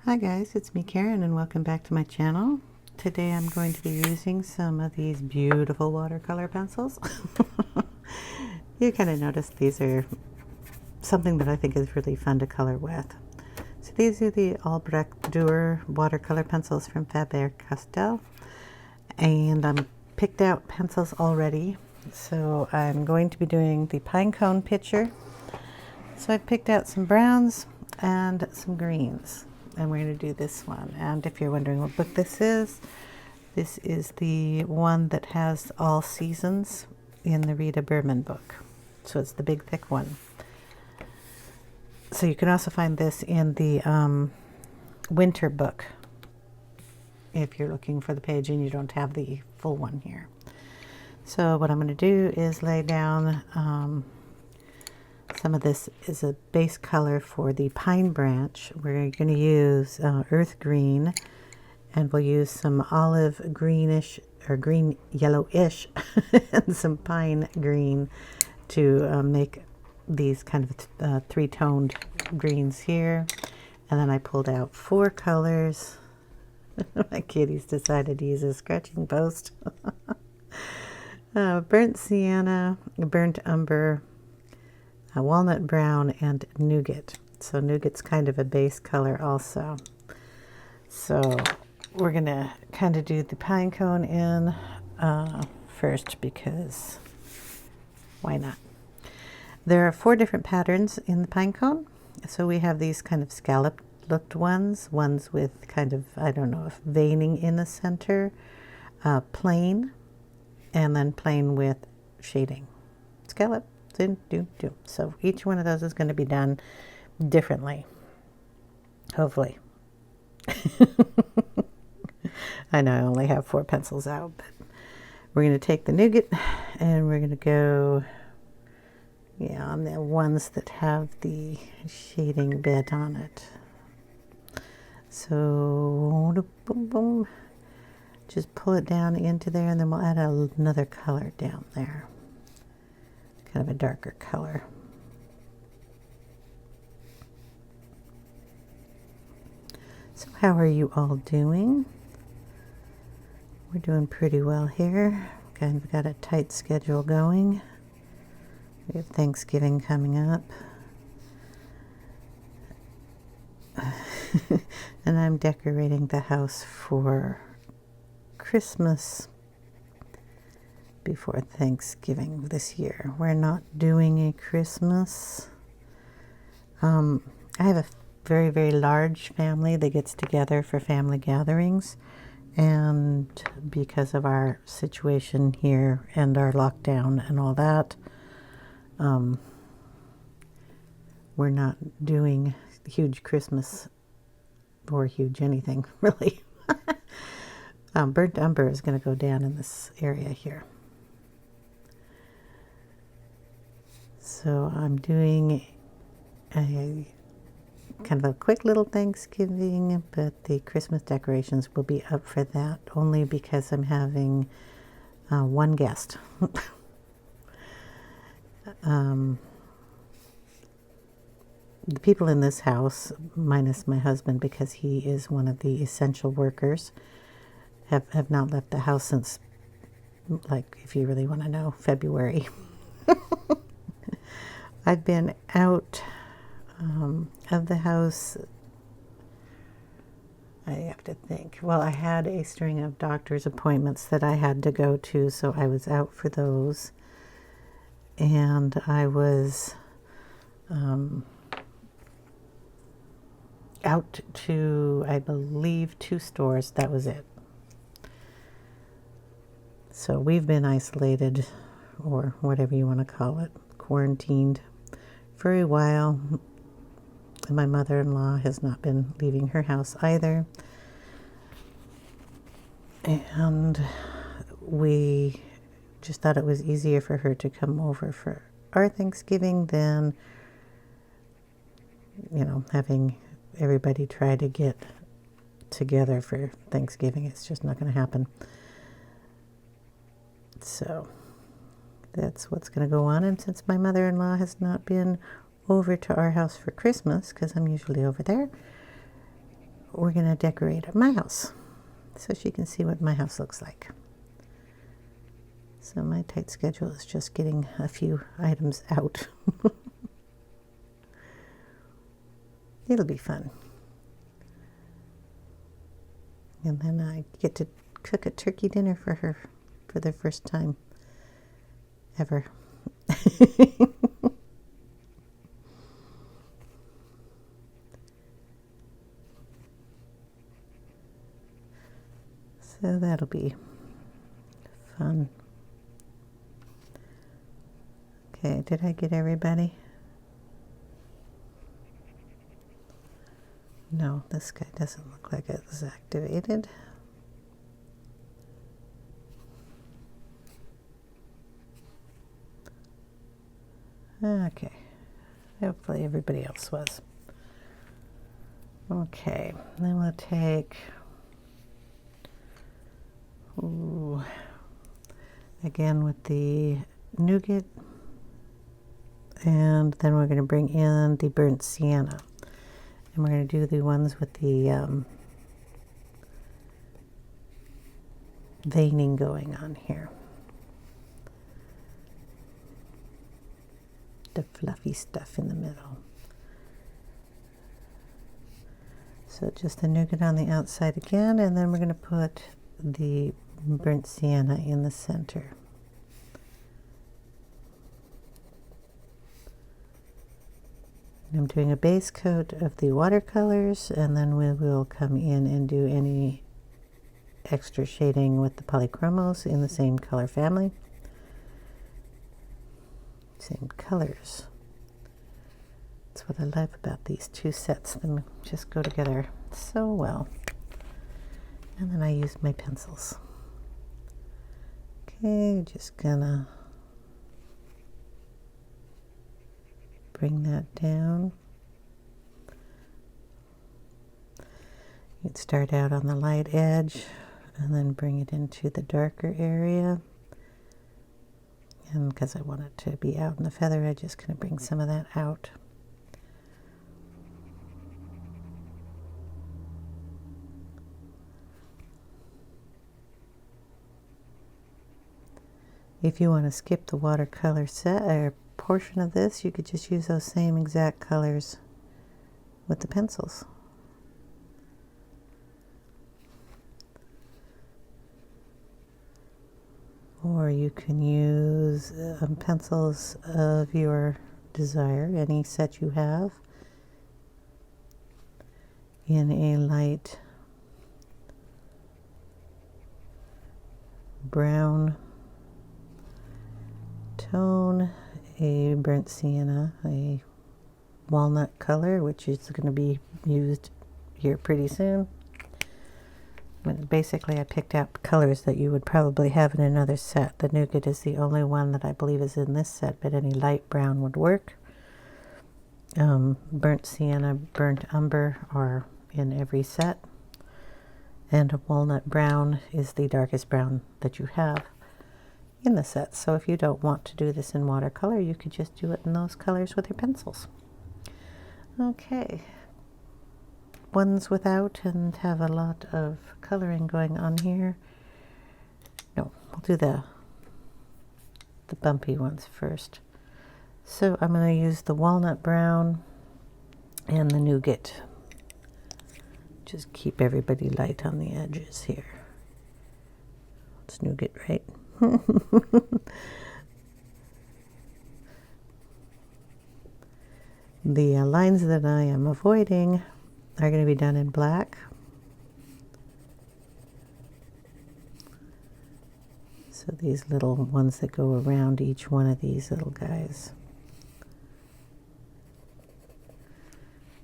Hi guys, it's me Karen and welcome back to my channel. Today I'm going to be using some of these beautiful watercolor pencils. You kind of noticed these are something that I think is really fun to color with. So these are the Albrecht Durer watercolor pencils from Faber-Castell, and I'm picked out pencils already. So I'm going to be doing the Pinecone picture. So I picked out some browns and some greens, and we're going to do this one. And if you're wondering what book this is the one that has all seasons in the Rita Berman book. So it's the big thick one. So you can also find this in the winter book if you're looking for the page and you don't have the full one here. So what I'm going to do is lay down some of this is a base color for the pine branch. We're going to use earth green, and we'll use some olive greenish or green yellowish and some pine green to make these kind of three-toned greens here. And then I pulled out 4 colors. My kitty's decided to use a scratching post. Burnt sienna, burnt umber, walnut brown, and nougat. So nougat's kind of a base color also. So we're gonna kind of do the pinecone in first, because why not? There are 4 different patterns in the pinecone. So we have these kind of scallop looked ones with kind of, I don't know, if veining in the center, plain, and then plain with shading. Scallop. So each one of those is going to be done differently, hopefully. I know I only have 4 pencils out, but we're going to take the nougat and we're going to go on the ones that have the shading bit on it. So boom, boom, just pull it down into there, and then we'll add another color down there. Kind of a darker color. So how are you all doing? We're doing pretty well here. Kind of got a tight schedule going. We have Thanksgiving coming up. And I'm decorating the house for Christmas before Thanksgiving this year. We're not doing a Christmas. I have a very, very large family that gets together for family gatherings, and because of our situation here and our lockdown and all that, we're not doing huge Christmas or huge anything really. Burnt umber is going to go down in this area here. So I'm doing a kind of a quick little Thanksgiving, but the Christmas decorations will be up for that, only because I'm having 1 guest. The people in this house, minus my husband, because he is one of the essential workers, have not left the house since, like, if you really want to know, February. I've been out of the house, I have to think. Well, I had a string of doctor's appointments that I had to go to, so I was out for those. And I was out to, I believe, 2 stores. That was it. So we've been isolated, or whatever you want to call it, quarantined for a while. My mother-in-law has not been leaving her house either. And we just thought it was easier for her to come over for our Thanksgiving than, you know, having everybody try to get together for Thanksgiving. It's just not going to happen. So that's what's going to go on. And since my mother-in-law has not been over to our house for Christmas, because I'm usually over there, we're going to decorate my house so she can see what my house looks like. So my tight schedule is just getting a few items out. It'll be fun. And then I get to cook a turkey dinner for her for the first time ever. So that'll be fun. Okay, did I get everybody? No, this guy doesn't look like it was activated. Okay, hopefully everybody else was. Okay, then we'll take, again with the Nougat, and then we're going to bring in the burnt sienna. And we're going to do the ones with the veining going on here. The fluffy stuff in the middle. So just the nougat on the outside again, and then we're going to put the burnt sienna in the center. And I'm doing a base coat of the watercolors, and then we will come in and do any extra shading with the Polychromos in the same color family. Same colors. That's what I love about these two sets. They just go together so well. And then I use my pencils. Okay, just gonna bring that down. You'd start out on the light edge and then bring it into the darker area. And because I want it to be out in the feather, I'm just going to bring some of that out. If you want to skip the watercolor set or portion of this, you could just use those same exact colors with the pencils. Or you can use pencils of your desire, any set you have, in a light brown tone, a burnt sienna, a walnut color, which is going to be used here pretty soon. But basically I picked out colors that you would probably have in another set. The Nougat is the only one that I believe is in this set, but any light brown would work. Burnt sienna, burnt umber are in every set. And a walnut brown is the darkest brown that you have in the set. So if you don't want to do this in watercolor, you could just do it in those colors with your pencils. Okay. Ones without and have a lot of coloring going on here. No, we'll do the bumpy ones first. So I'm going to use the walnut brown and the Nougat. Just keep everybody light on the edges here. It's Nougat, right? The lines that I am avoiding are going to be done in black. So these little ones that go around each one of these little guys.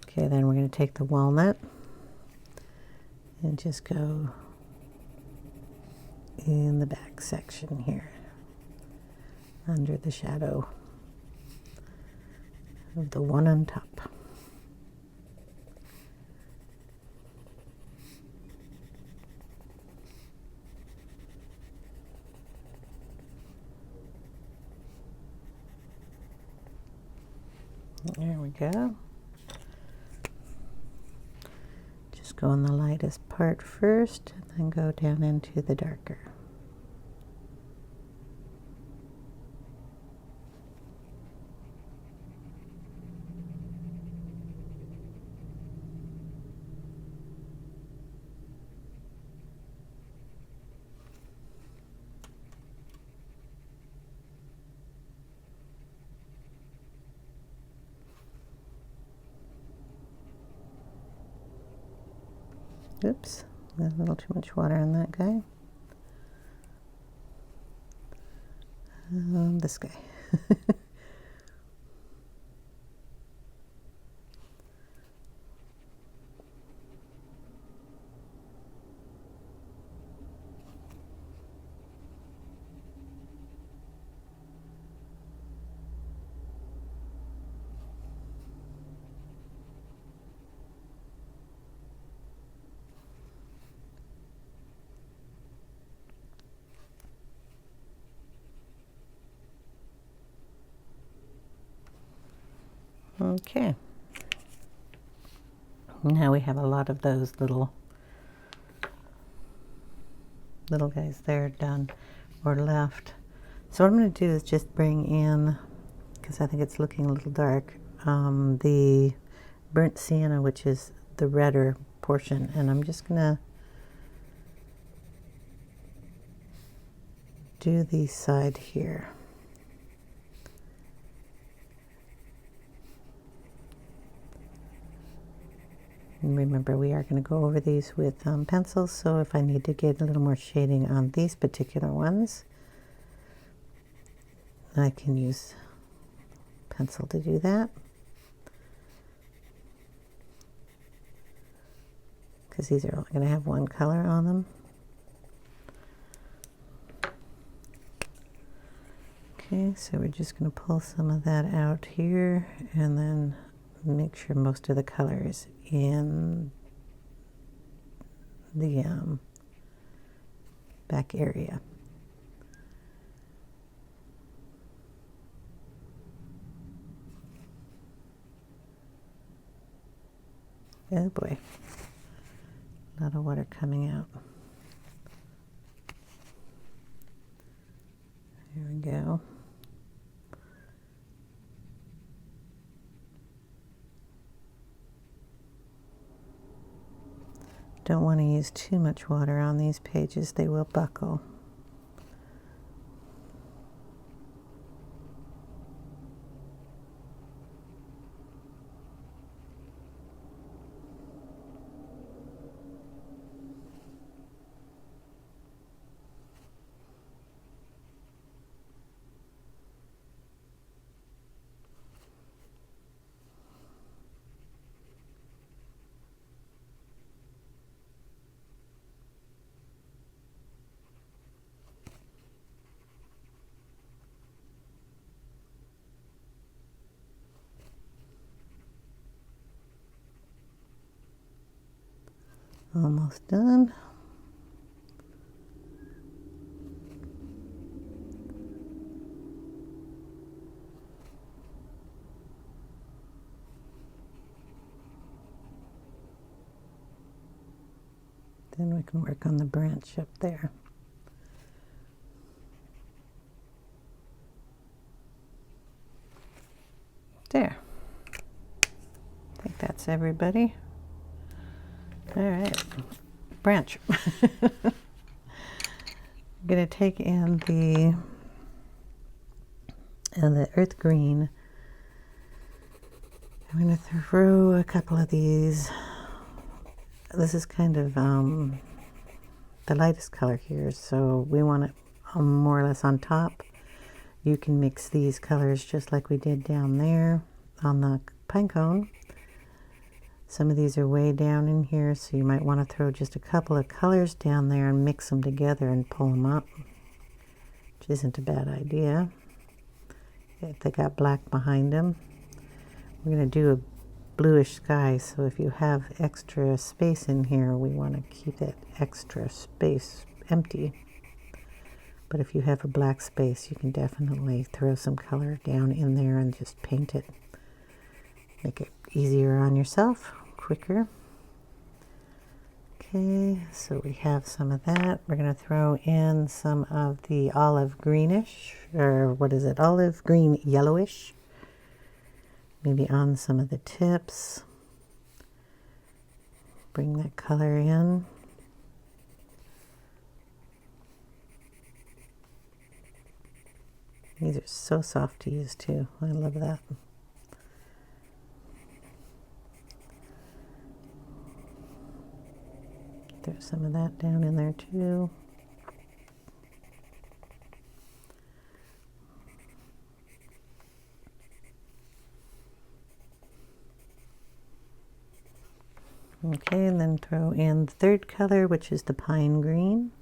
Okay, then we're going to take the walnut and just go in the back section here, under the shadow of the one on top. There we go. just go in the lightest part first and then go down into the darker. Oops, got a little too much water on that guy. This guy. Okay. Now we have a lot of those little guys there done or left. So what I'm going to do is just bring in, because I think it's looking a little dark, the burnt sienna, which is the redder portion, and I'm just going to do the side here. And remember, we are going to go over these with pencils, so if I need to get a little more shading on these particular ones, I can use pencil to do that. Because these are all going to have one color on them. Okay, so we're just going to pull some of that out here and then make sure most of the color is in the back area. Oh boy, a lot of water coming out. There we go. Don't want to use too much water on these pages, they will buckle. Almost done. Then we can work on the branch up there. There. I think that's everybody. All right, branch. I'm going to take in the earth green. I'm going to throw a couple of these. This is kind of the lightest color here, so we want it more or less on top. You can mix these colors just like we did down there on the Pinecone. Some of these are way down in here, so you might want to throw just a couple of colors down there and mix them together and pull them up, which isn't a bad idea if they got black behind them. We're going to do a bluish sky, so if you have extra space in here, we want to keep it extra space empty. But if you have a black space, you can definitely throw some color down in there and just paint it. Make it easier on yourself, quicker. Okay, so we have some of that. We're going to throw in some of the olive greenish, or what is it, olive green yellowish. Maybe on some of the tips. Bring that color in. These are so soft to use too. I love that. There's some of that down in there too. Okay, and then throw in the third color, which is the pine green.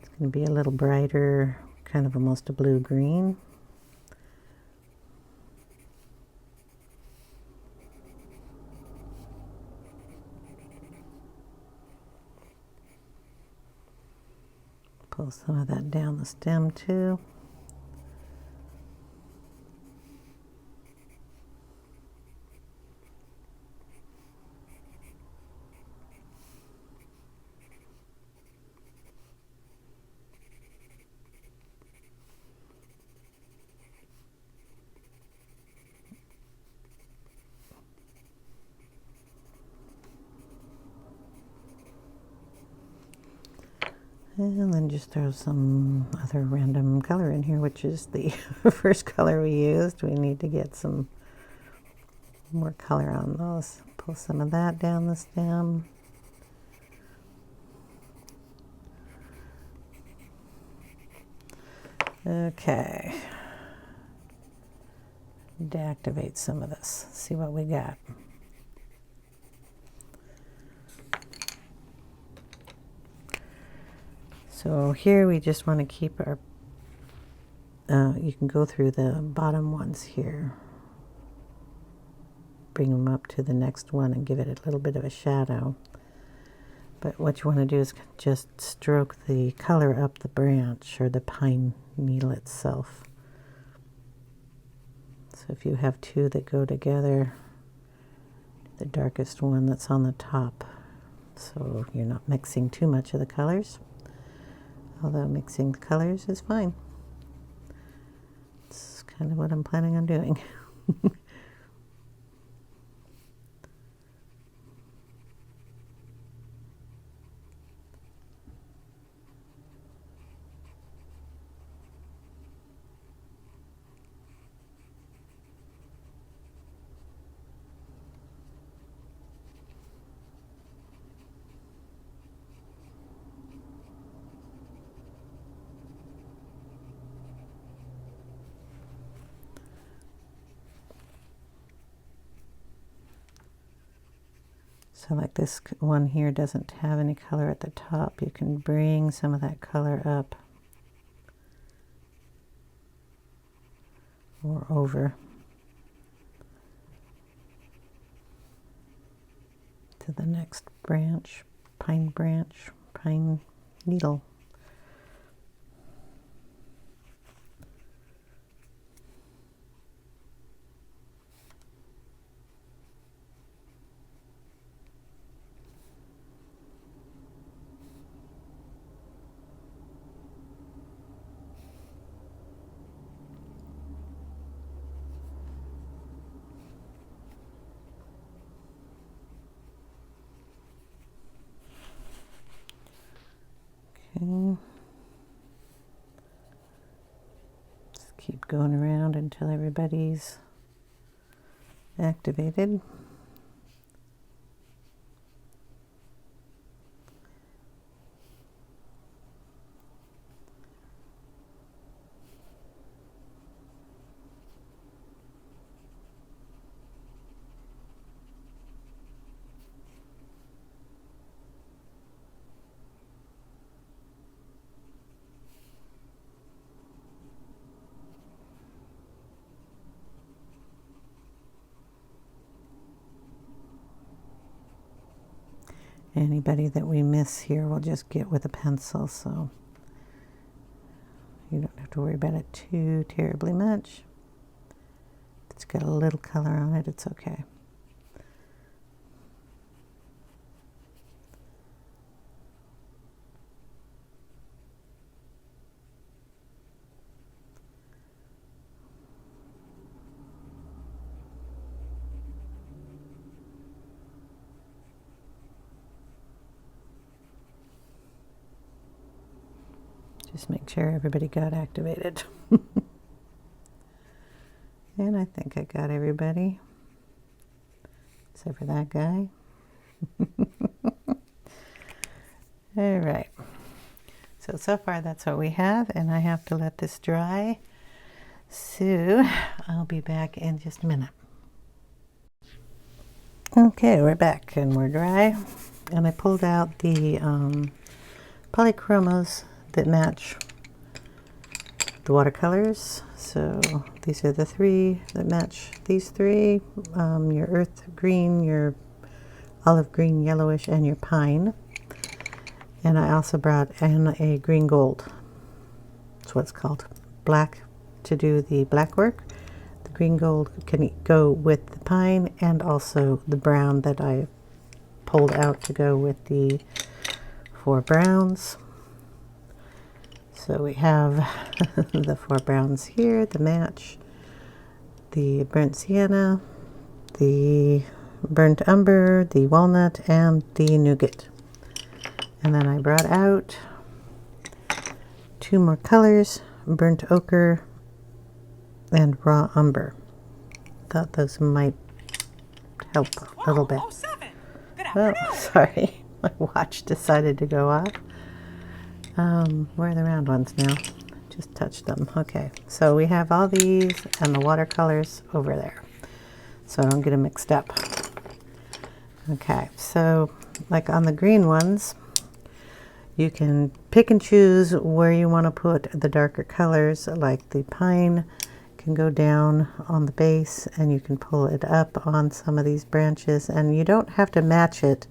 It's going to be a little brighter, kind of almost a blue-green. Pull some of that down the stem too. And then just throw some other random color in here, which is the first color we used. We need to get some more color on those. Pull some of that down the stem. Okay. Deactivate some of this. See what we got. So here we just want to keep our, you can go through the bottom ones here. Bring them up to the next one and give it a little bit of a shadow. But what you want to do is just stroke the color up the branch or the pine needle itself. So if you have two that go together, the darkest one that's on the top, so you're not mixing too much of the colors. Although mixing the colors is fine. It's kind of what I'm planning on doing. So like this one here doesn't have any color at the top. You can bring some of that color up or over to the next branch, pine needle. Okay. Just keep going around until everybody's activated. Anybody that we miss here we'll just get with a pencil, so you don't have to worry about it too terribly much. If it's got a little color on it, it's okay. Just make sure everybody got activated. And I think I got everybody, except for that guy. All right. So far that's what we have, and I have to let this dry. So I'll be back in just a minute. Okay, we're back and we're dry. And I pulled out the Polychromos that match the watercolors. So these are the three that match these three. Your earth green, your olive green, yellowish, and your pine. And I also brought in a green gold. That's what it's called. Black to do the black work. The green gold can go with the pine and also the brown that I pulled out to go with the 4 browns. So we have the 4 browns here, the match, the burnt sienna, the burnt umber, the walnut, and the nougat. And then I brought out 2 more colors, burnt ochre and raw umber. Thought those might help a little bit. Oh, sorry, my watch decided to go off. Where are the round ones now? Just touched them. Okay, so we have all these and the watercolors over there, so I don't get them mixed up. Okay, so like on the green ones, you can pick and choose where you want to put the darker colors. Like the pine can go down on the base and you can pull it up on some of these branches, and you don't have to match it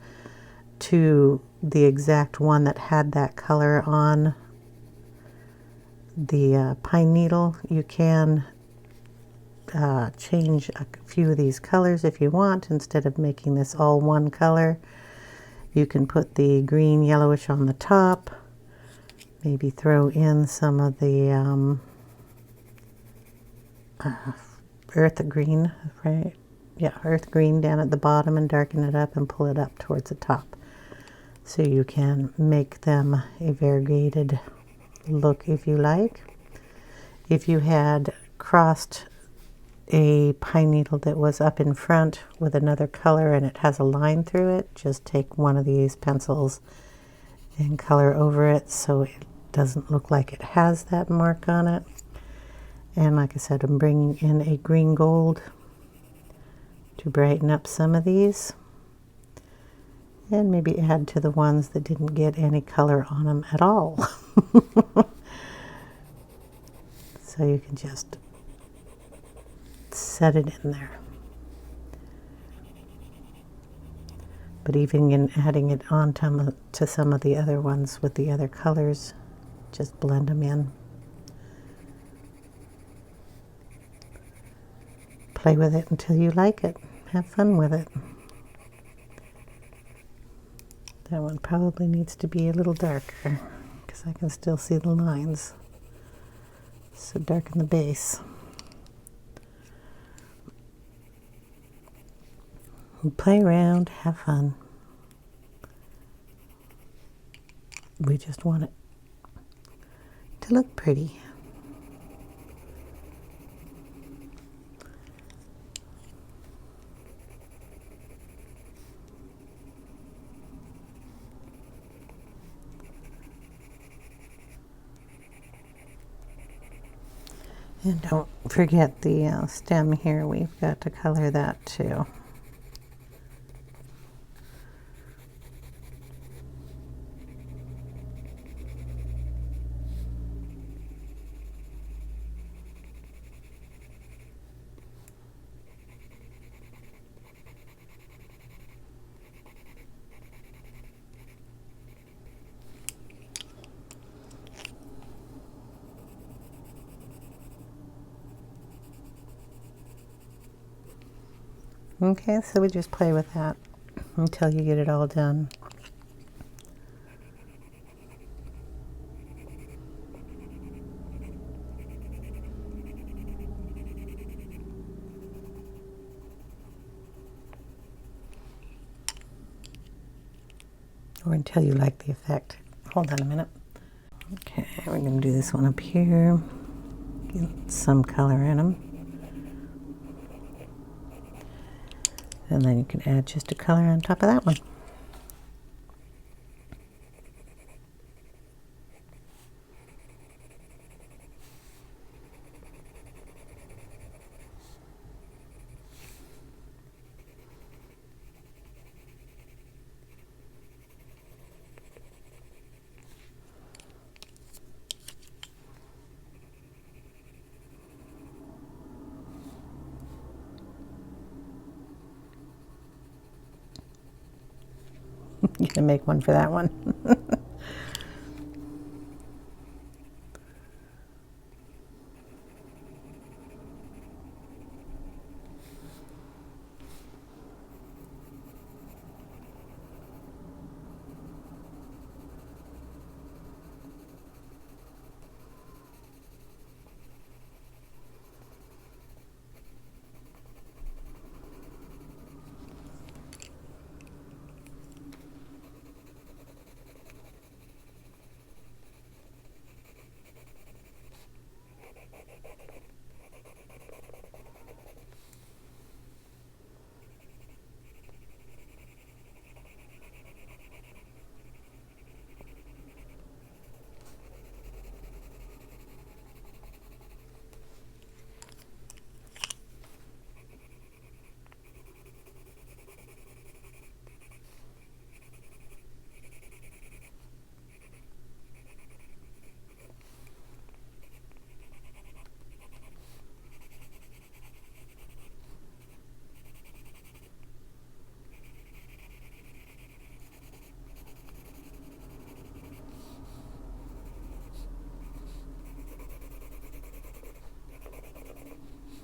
to the exact one that had that color on the pine needle. You can change a few of these colors if you want. Instead of making this all one color, you can put the green yellowish on the top, maybe throw in some of the earth green, right? Yeah, earth green down at the bottom and darken it up and pull it up towards the top. So you can make them a variegated look if you like. If you had crossed a pine needle that was up in front with another color and it has a line through it, just take one of these pencils and color over it so it doesn't look like it has that mark on it. And like I said, I'm bringing in a green gold to brighten up some of these, and maybe add to the ones that didn't get any color on them at all. So you can just set it in there. But even in adding it on to some of the other ones with the other colors, just blend them in. Play with it until you like it. Have fun with it. That one probably needs to be a little darker because I can still see the lines. So darken the base. Play around, have fun. We just want it to look pretty. And don't forget the stem here. We've got to color that too. Okay, so we just play with that until you get it all done. Or until you like the effect. Hold on a minute. Okay, we're going to do this one up here. Get some color in them. And then you can add just a color on top of that one. You can make one for that one.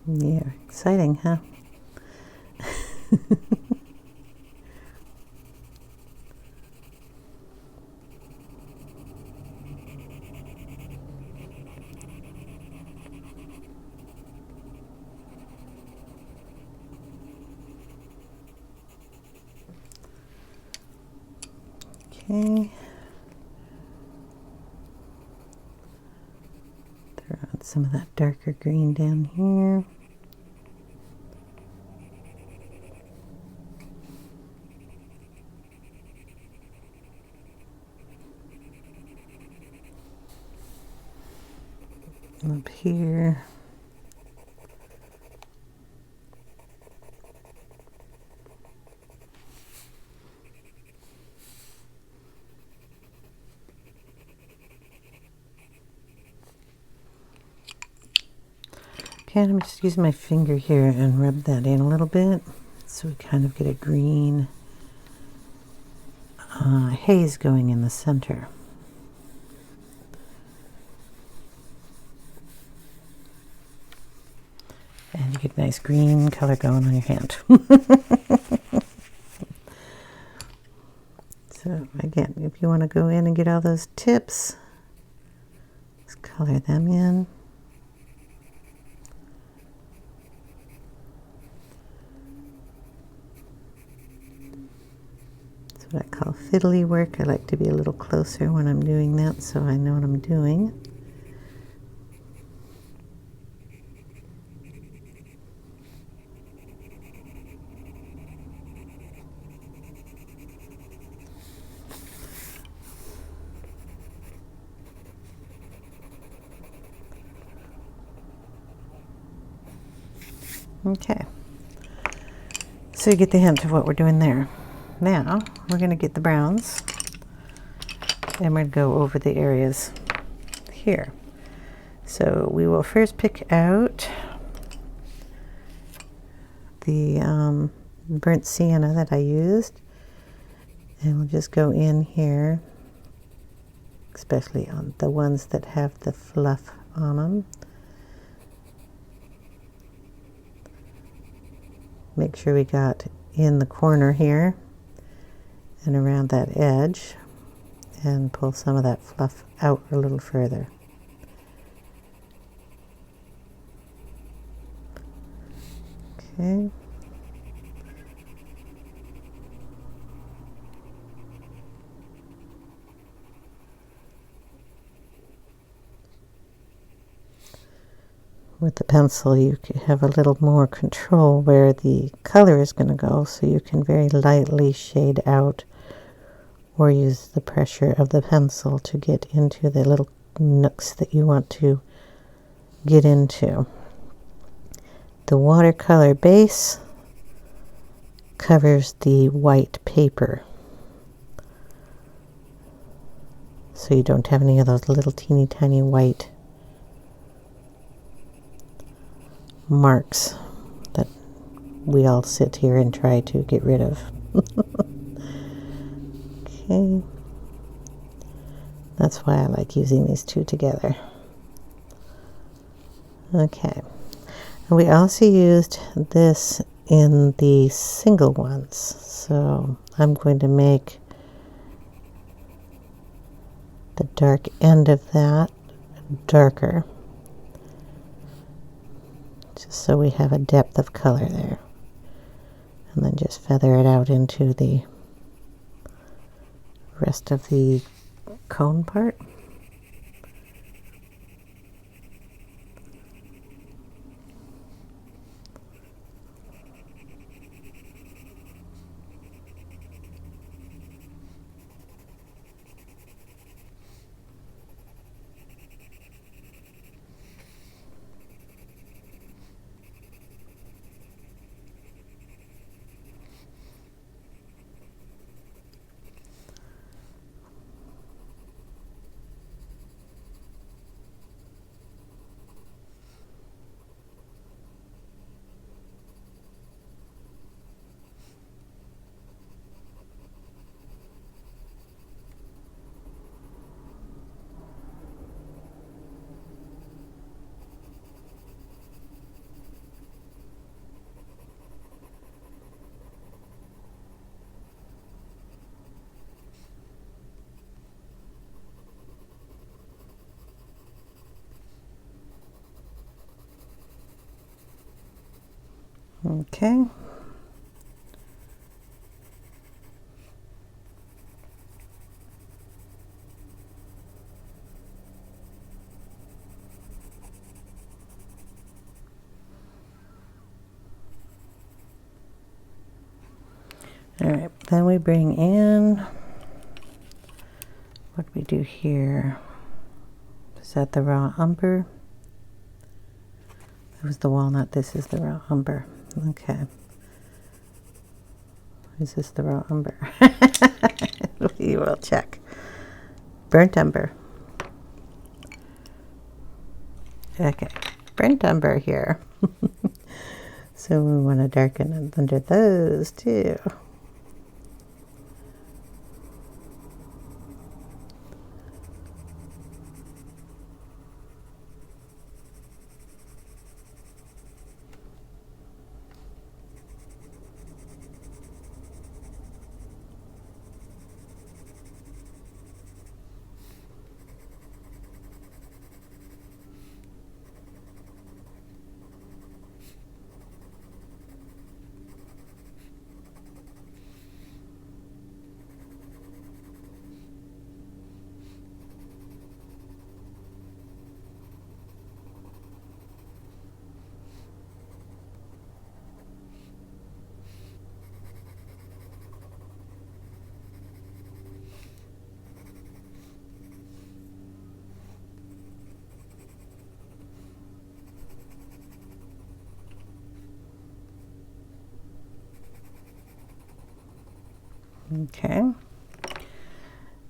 Yeah, exciting, huh? Okay. Throw out some of that darker green down here. Up here. Okay, I'm just using my finger here and rub that in a little bit so we kind of get a green haze going in the center. And you get nice green color going on your hand. So again, if you want to go in and get all those tips, just color them in. That's what I call fiddly work. I like to be a little closer when I'm doing that so I know what I'm doing. Okay, so you get the hint of what we're doing there. Now we're going to get the browns and we're going to go over the areas here. So we will first pick out the burnt sienna that I used, and we'll just go in here, especially on the ones that have the fluff on them. Make sure we got in the corner here and around that edge, and pull some of that fluff out a little further. Okay. with the pencil, you have a little more control where the color is going to go, so you can very lightly shade out or use the pressure of the pencil to get into the little nooks that you want to get into. The watercolor base covers the white paper, so you don't have any of those little teeny tiny white marks that we all sit here and try to get rid of. Okay, that's why I like using these two together. Okay, and we also used this in the single ones, so I'm going to make the dark end of that darker, just so we have a depth of color there, and then just feather it out into the rest of the cone part. Okay. All right, then we bring in, what do we do here? Is that the raw umber? That was the walnut, this is the raw umber. Okay. Is this the raw umber? We will check. Burnt umber. Okay, burnt umber here. So we want to darken it under those too. Okay,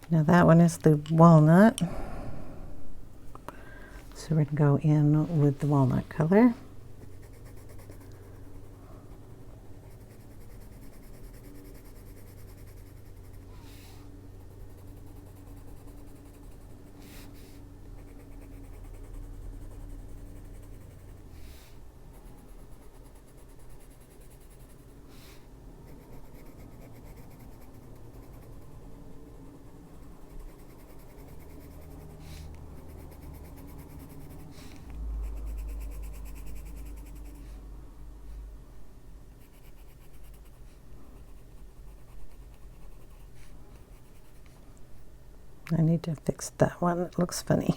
now that one is the walnut, so we're going to go in with the walnut color. I need to fix that one, it looks funny.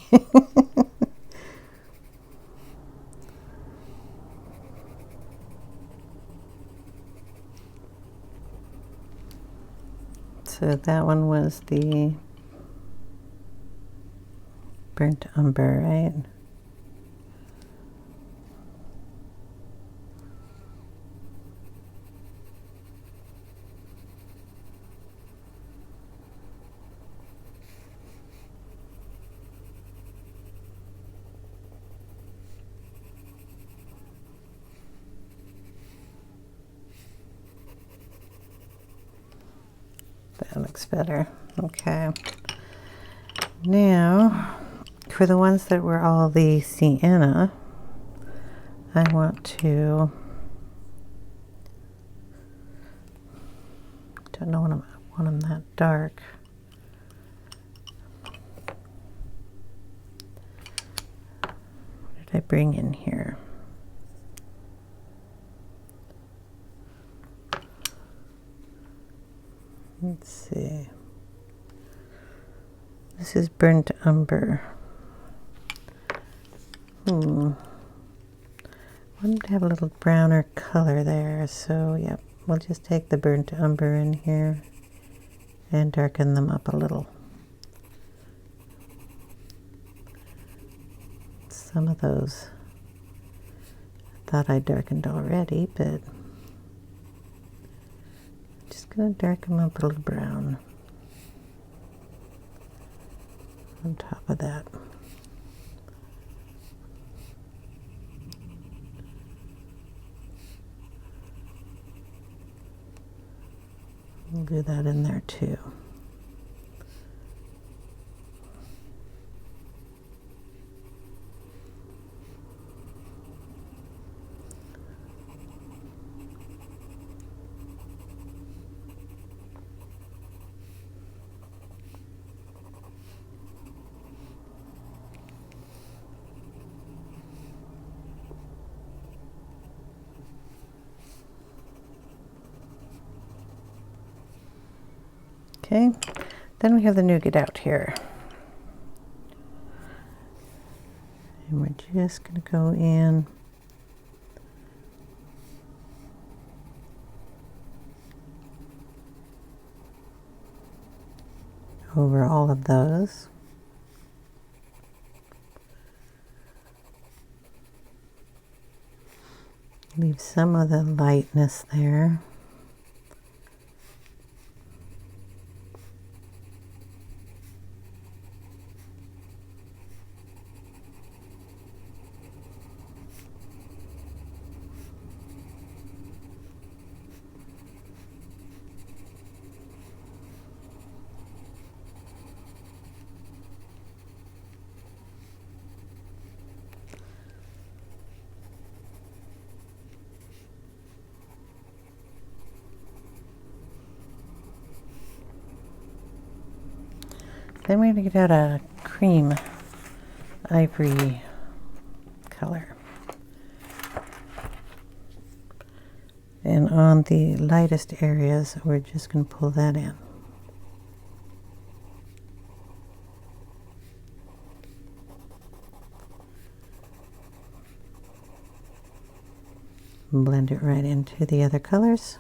So that one was the burnt umber, right? That looks better. Okay. Now, for the ones that were all the sienna, I want to, don't know when I want them that dark. What did I bring in here? Let's see. This is burnt umber. I wanted to have a little browner color there, so yeah, we'll just take the burnt umber in here and darken them up a little. Some of those I thought I darkened already, but just gonna darken them up a little brown on top of that. We'll do that in there too. Okay, then we have the nougat out here. And we're just going to go in over all of those. Leave some of the lightness there. Then we're going to get out a cream ivory color. And on the lightest areas, we're just going to pull that in. Blend it right into the other colors.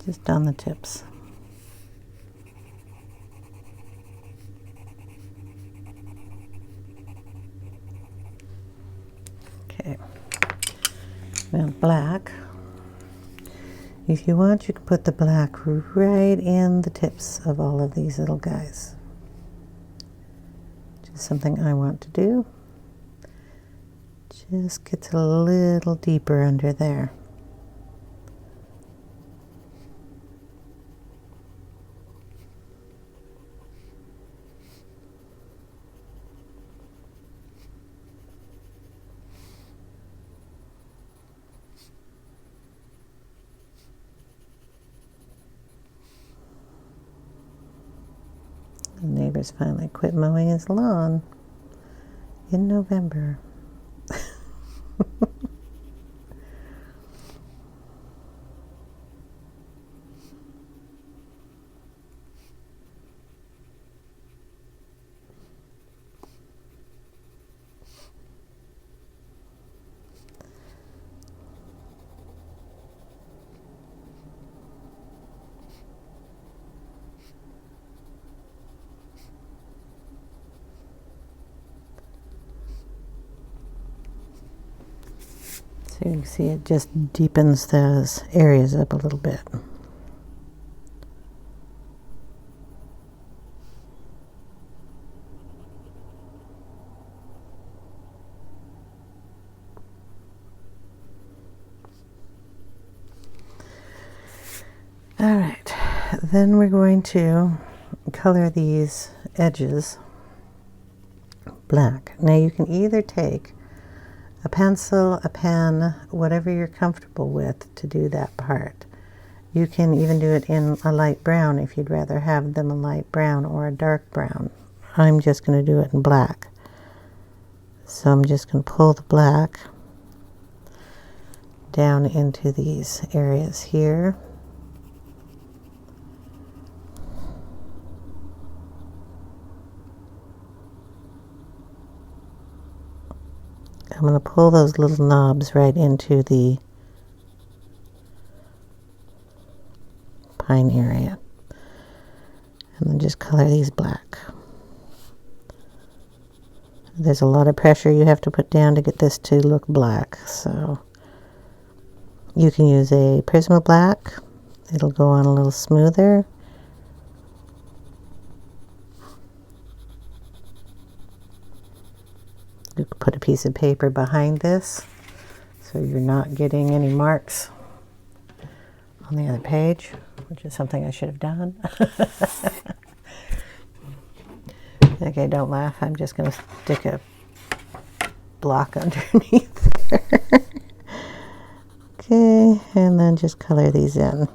Just on the tips. Okay. Now black. If you want, you can put the black right in the tips of all of these little guys. Just something I want to do. Just gets a little deeper under there. neighbor's finally quit mowing his lawn in November. So you can see it just deepens those areas up a little bit. All right, then we're going to color these edges black. Now you can either take a pencil, a pen, whatever you're comfortable with to do that part. You can even do it in a light brown if you'd rather have them a light brown or a dark brown. I'm just going to do it in black. So I'm just going to pull the black down into these areas here. I'm going to pull those little knobs right into the pine area. And then just color these black. There's a lot of pressure you have to put down to get this to look black. So you can use a Prisma black. It'll go on a little smoother. You could put a piece of paper behind this so you're not getting any marks on the other page, which is something I should have done. Okay, don't laugh. I'm just going to stick a block underneath there. Okay, and then just color these in.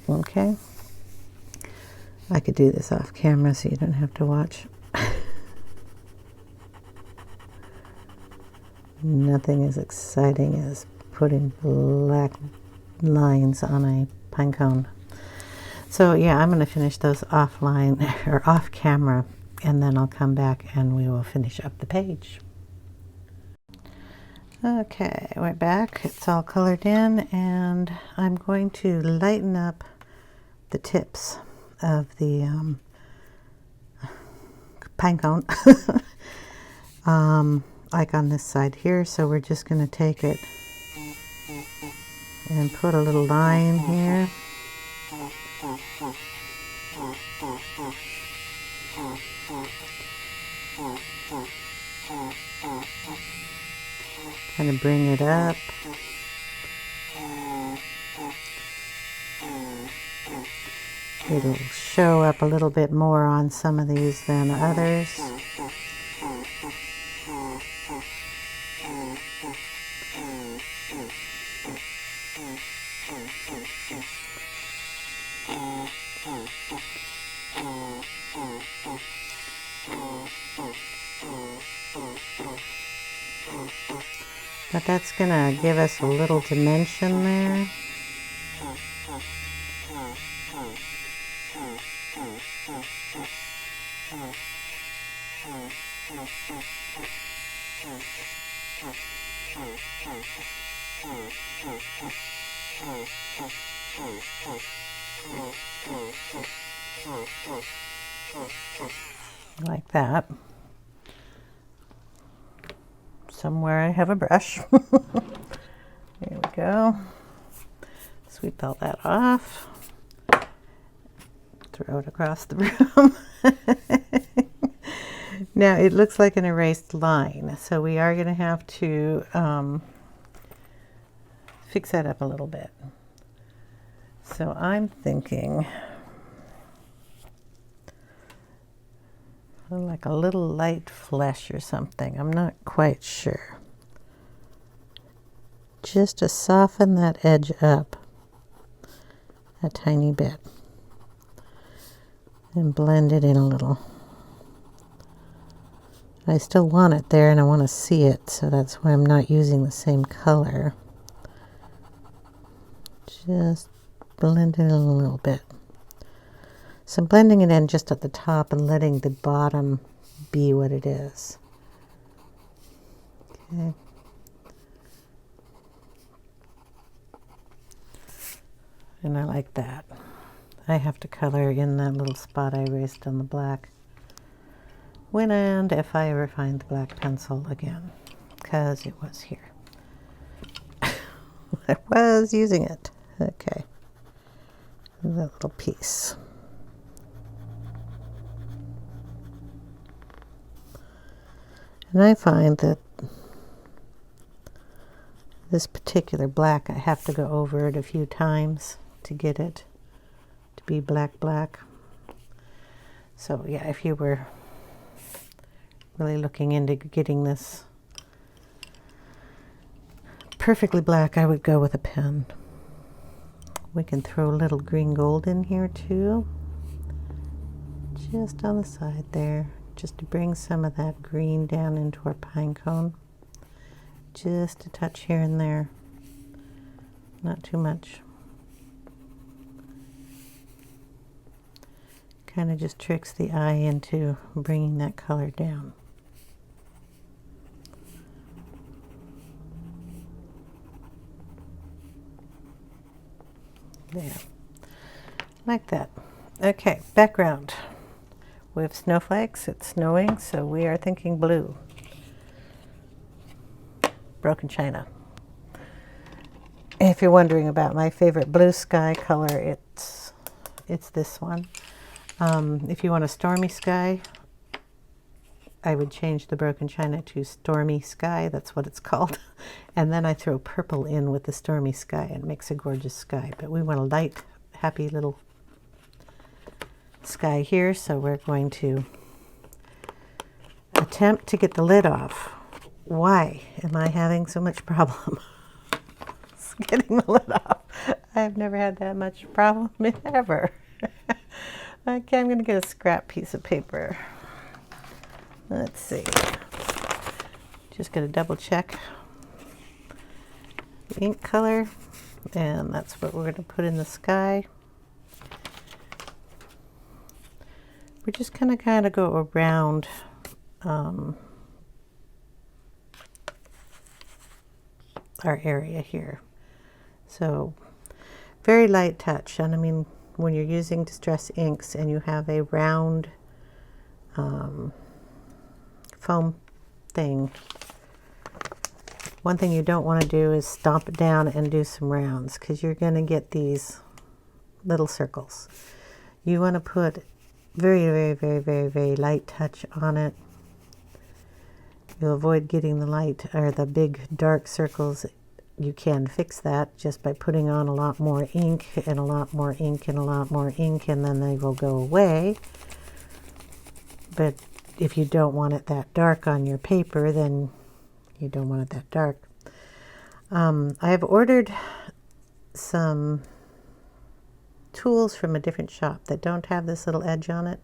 Okay, I could do this off camera so you don't have to watch. Nothing as exciting as putting black lines on a pine cone. So yeah, I'm going to finish those offline or off camera, and then I'll come back and we will finish up the page. Okay, we're back. It's all colored in, and I'm going to lighten up the tips of the pine cone, like on this side here. So we're just going to take it and put a little line here. Kind of bring it up. It'll show up a little bit more on some of these than others. But that's going to give us a little dimension there. Like that. Somewhere I have a brush. There we go. Sweep all that off. Throw it across the room. Now it looks like an erased line, so we are going to have to fix that up a little bit. So I'm thinking like a little light flesh or something. I'm not quite sure. Just to soften that edge up a tiny bit and blend it in a little. I still want it there and I want to see it, so that's why I'm not using the same color. Just blend it in a little bit. So I'm blending it in just at the top and letting the bottom be what it is. Okay. And I like that. I have to color in that little spot I erased on the black. When and if I ever find the black pencil again, because it was here. I was using it. Okay. That little piece. And I find that this particular black, I have to go over it a few times to get it to be black, black. So yeah, if you were really looking into getting this perfectly black, I would go with a pen. We can throw a little green gold in here too, just on the side there, just to bring some of that green down into our pine cone. Just a touch here and there, not too much. Kind of just tricks the eye into bringing that color down. There, like that. Okay, background. We have snowflakes, it's snowing, so we are thinking blue. Broken china. If you're wondering about my favorite blue sky color, it's this one. If you want a stormy sky, I would change the broken china to stormy sky. That's what it's called. And then I throw purple in with the stormy sky and it makes a gorgeous sky. But we want a light, happy little sky here. So we're going to attempt to get the lid off. Why am I having so much problem getting the lid off? I've never had that much problem ever. Okay, I'm going to get a scrap piece of paper. Let's see. Just going to double check the ink color, and that's what we're going to put in the sky. We're just going to kind of go around our area here. So very light touch, and I mean when you're using distress inks and you have a round foam thing, one thing you don't want to do is stomp it down and do some rounds, because you're going to get these little circles. You want to put very, very, very, very, very light touch on it. You'll avoid getting the light or the big dark circles. You can fix that just by putting on a lot more ink and a lot more ink and a lot more ink, and then they will go away. But if you don't want it that dark on your paper, then you don't want it that dark. I have ordered some tools from a different shop that don't have this little edge on it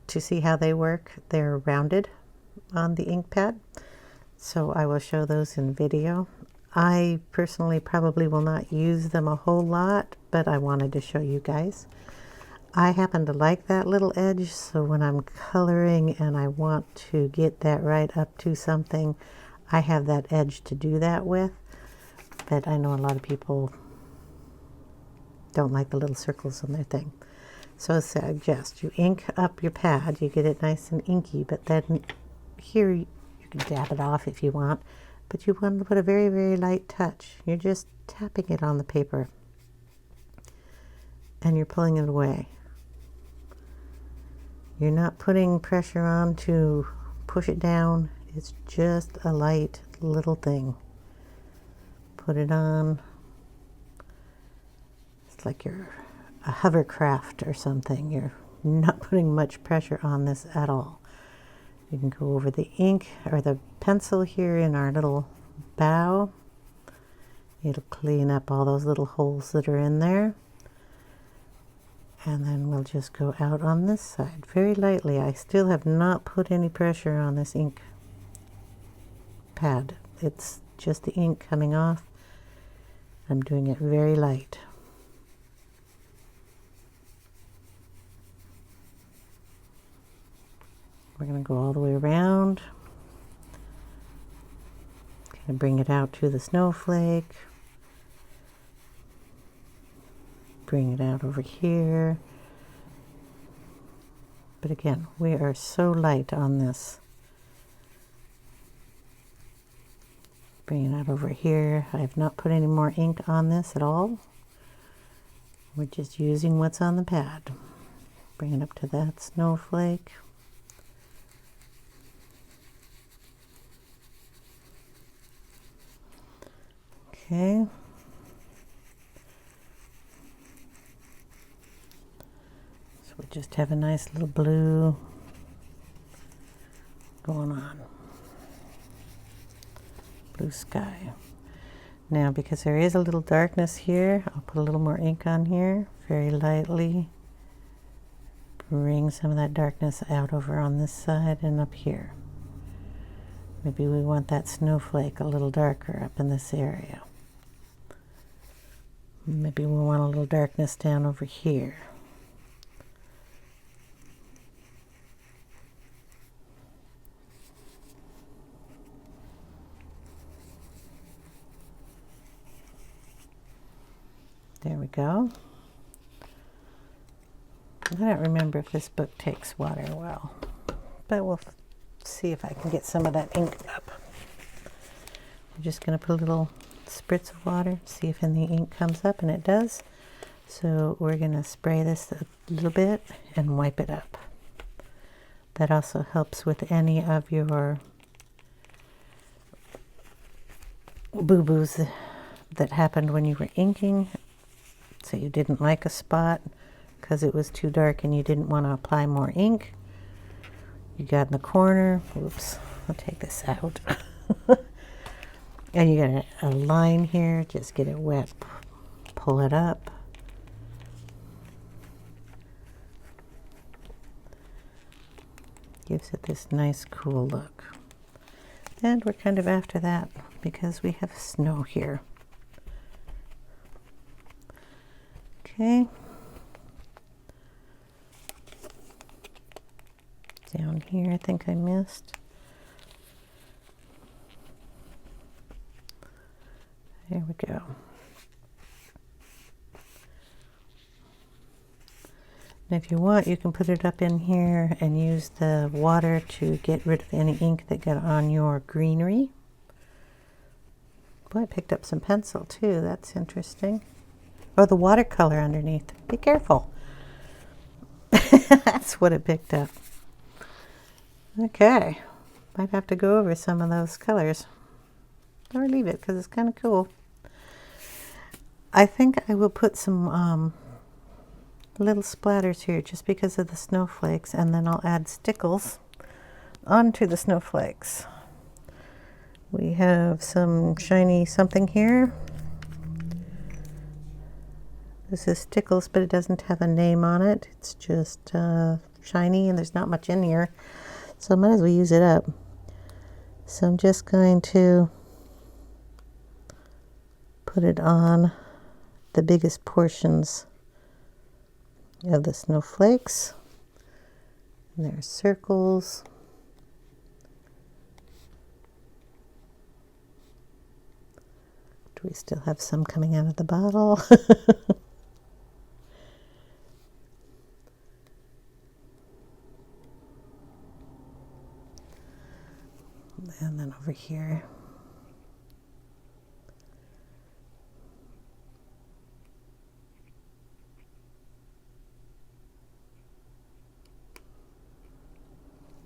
to see how they work. They're rounded on the ink pad, so I will show those in video. I personally probably will not use them a whole lot, but I wanted to show you guys. I happen to like that little edge, so when I'm coloring and I want to get that right up to something, I have that edge to do that with. But I know a lot of people don't like the little circles on their thing. So I suggest you ink up your pad, you get it nice and inky, but then here you can dab it off if you want, but you want to put a very, very light touch. You're just tapping it on the paper and you're pulling it away. You're not putting pressure on to push it down. It's just a light little thing. Put it on. It's like you're a hovercraft or something. You're not putting much pressure on this at all. You can go over the ink or the pencil here in our little bow. It'll clean up all those little holes that are in there. And then we'll just go out on this side very lightly. I still have not put any pressure on this ink pad. It's just the ink coming off. I'm doing it very light. We're going to go all the way around. Kind of bring it out to the snowflake. Bring it out over here. But again, we are so light on this. Bring it out over here. I have not put any more ink on this at all. We're just using what's on the pad. Bring it up to that snowflake. Okay. So we just have a nice little blue going on. Blue sky. Now, because there is a little darkness here, I'll put a little more ink on here, very lightly. Bring some of that darkness out over on this side and up here. Maybe we want that snowflake a little darker up in this area. Maybe we want a little darkness down over here. There we go. I don't remember if this book takes water well, but we'll see if I can get some of that ink up. I'm just going to put a little spritz of water, see if any ink comes up, and it does. So we're going to spray this a little bit and wipe it up. That also helps with any of your boo-boos that happened when you were inking. So you didn't like a spot because it was too dark and you didn't want to apply more ink. You got in the corner. Oops, I'll take this out. And you got a line here. Just get it wet. Pull it up. Gives it this nice cool look. And we're kind of after that because we have snow here. Okay. Down here, I think I missed. There we go. And if you want, you can put it up in here and use the water to get rid of any ink that got on your greenery. Boy, I picked up some pencil too. That's interesting. Oh, the watercolor underneath. Be careful. That's what it picked up. Okay. Might have to go over some of those colors. Or leave it because it's kind of cool. I think I will put some little splatters here just because of the snowflakes, and then I'll add stickles onto the snowflakes. We have some shiny something here. This is stickles, but it doesn't have a name on it. It's just shiny and there's not much in here. So I might as well use it up. So I'm just going to put it on the biggest portions of the snowflakes. And there's circles. Do we still have some coming out of the bottle? And then over here.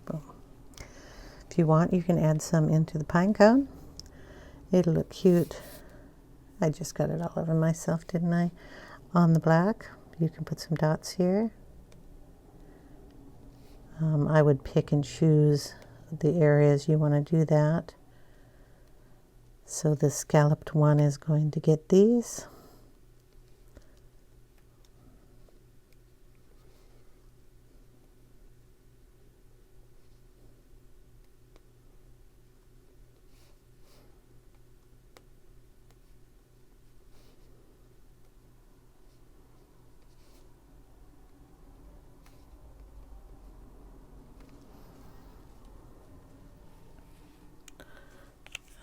Boom. If you want, you can add some into the pine cone. It'll look cute. I just got it all over myself, didn't I? On the black, you can put some dots here. I would pick and choose the areas you want to do that. So the scalloped one is going to get these.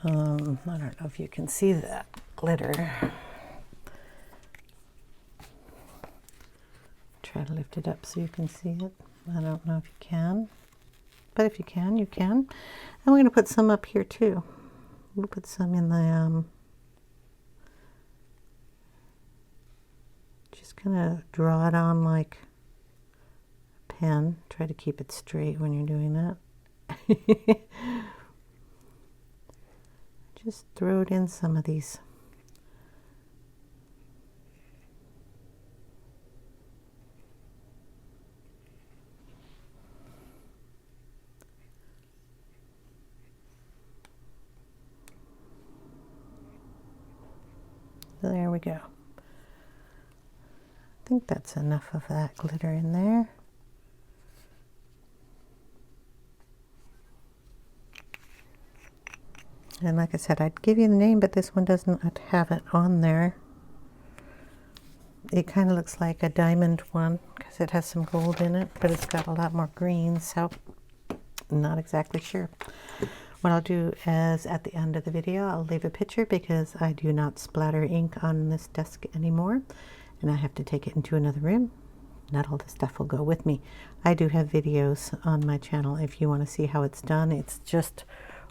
I don't know if you can see that glitter. Try to lift it up so you can see it. I don't know if you can, but if you can, you can. And we're going to put some up here too. We'll put some in the, just kind of draw it on like a pen. Try to keep it straight when you're doing that. Just throw it in some of these. There we go. I think that's enough of that glitter in there. And like I said, I'd give you the name, but this one doesn't have it on there. It kind of looks like a diamond one because it has some gold in it, but it's got a lot more green, so I'm not exactly sure. What I'll do is at the end of the video, I'll leave a picture because I do not splatter ink on this desk anymore, and I have to take it into another room. Not all the stuff will go with me. I do have videos on my channel if you want to see how it's done. It's just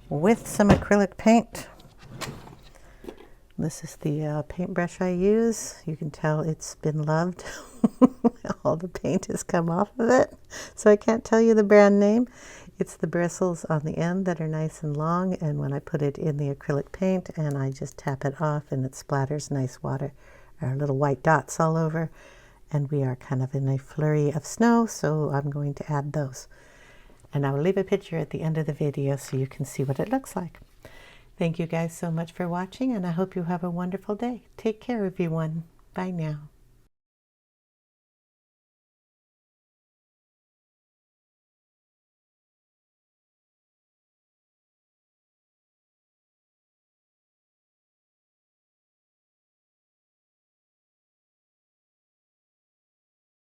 with some acrylic paint. This is the paintbrush I use. You can tell it's been loved. All the paint has come off of it, so I can't tell you the brand name. It's the bristles on the end that are nice and long, and when I put it in the acrylic paint and I just tap it off and it splatters nice water or little white dots all over, and we are kind of in a flurry of snow, so I'm going to add those. And I will leave a picture at the end of the video so you can see what it looks like. Thank you guys so much for watching, and I hope you have a wonderful day. Take care, everyone. Bye now.